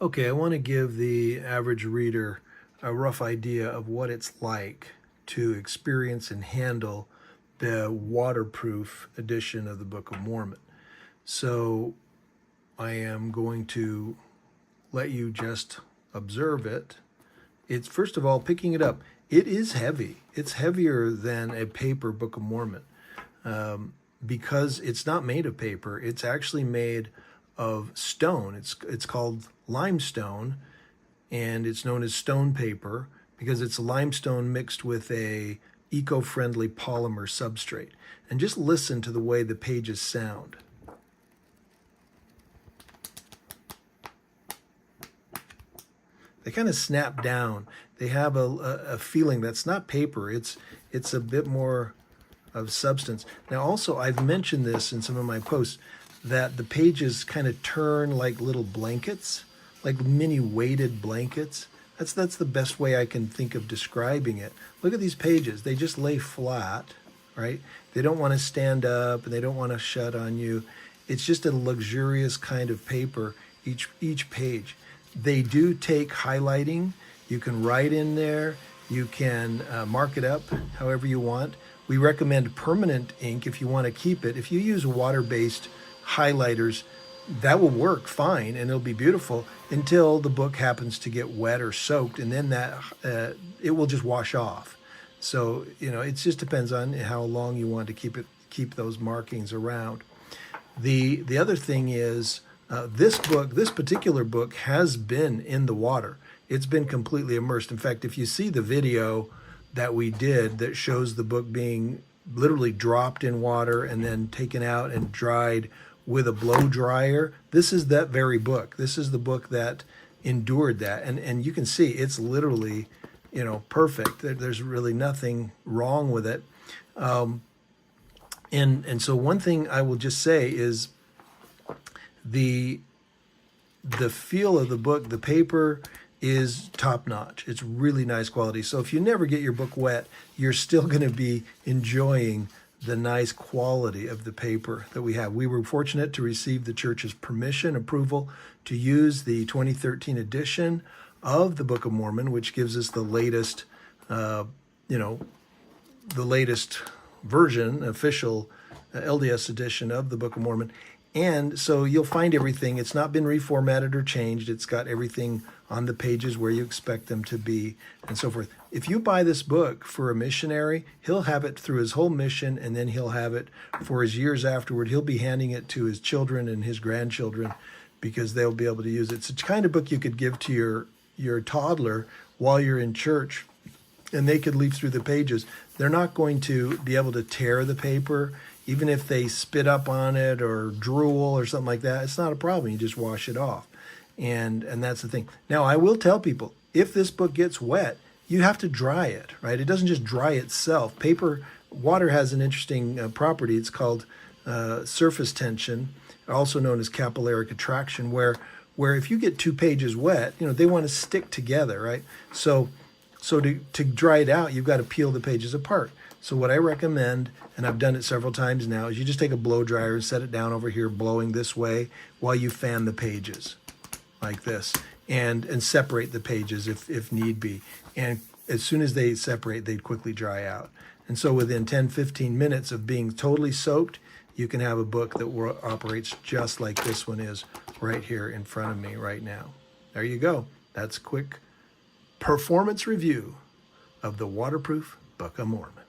Okay, I want to give the average reader a rough idea of what it's like to experience and handle the waterproof edition of the Book of Mormon. So I am going to let you just observe it. It's, first of all, picking it up. It is heavy. It's heavier than a paper Book of Mormon because it's not made of paper. It's actually made of stone. It's called limestone, and it's known as stone paper because it's limestone mixed with a eco-friendly polymer substrate. And just listen to the way the pages sound. They kind of snap down. They have a feeling that's not paper. It's a bit more of substance. Now also, I've mentioned this in some of my posts, that the pages kind of turn like little blankets, like mini weighted blankets. That's the best way I can think of describing it. Look at these pages. They just lay flat, right? They don't want to stand up and they don't want to shut on you. It's just a luxurious kind of paper, each page. They do take highlighting. You can write in there. You can mark it up however you want. We recommend permanent ink if you want to keep it. If you use water-based highlighters, that will work fine and it'll be beautiful until the book happens to get wet or soaked, and then that it will just wash off. So it just depends on how long you want to keep those markings around. The other thing is this particular book has been in the water. It's been completely immersed. In fact, if you see the video that we did that shows the book being literally dropped in water and then taken out and dried with a blow dryer, this is that very book. This is the book that endured that. And you can see it's literally, perfect. There's really nothing wrong with it. And so one thing I will just say is the feel of the book, the paper is top notch. It's really nice quality. So if you never get your book wet, you're still going to be enjoying the nice quality of the paper that we have. We were fortunate to receive the church's approval to use the 2013 edition of the Book of Mormon, which gives us the latest, the latest version, official LDS edition of the Book of Mormon. And so you'll find everything. It's not been reformatted or changed. It's got everything on the pages where you expect them to be and so forth. If you buy this book for a missionary, he'll have it through his whole mission, and then he'll have it for his years afterward. He'll be handing it to his children and his grandchildren because they'll be able to use it. It's the kind of book you could give to your toddler while you're in church, and they could leaf through the pages. They're not going to be able to tear the paper. Even if they spit up on it or drool or something like that, it's not a problem. You just wash it off. And that's the thing. Now, I will tell people, if this book gets wet, you have to dry it, right? It doesn't just dry itself. Water has an interesting property. It's called surface tension, also known as capillary attraction, where if you get 2 pages wet, they want to stick together, right? So to dry it out, you've got to peel the pages apart. So what I recommend, and I've done it several times now, is you just take a blow dryer and set it down over here, blowing this way, while you fan the pages like this, and separate the pages if need be. And as soon as they separate, they quickly dry out. And so within 10-15 minutes of being totally soaked, you can have a book that operates just like this one is right here in front of me right now. There you go. That's a quick performance review of the waterproof Book of Mormon.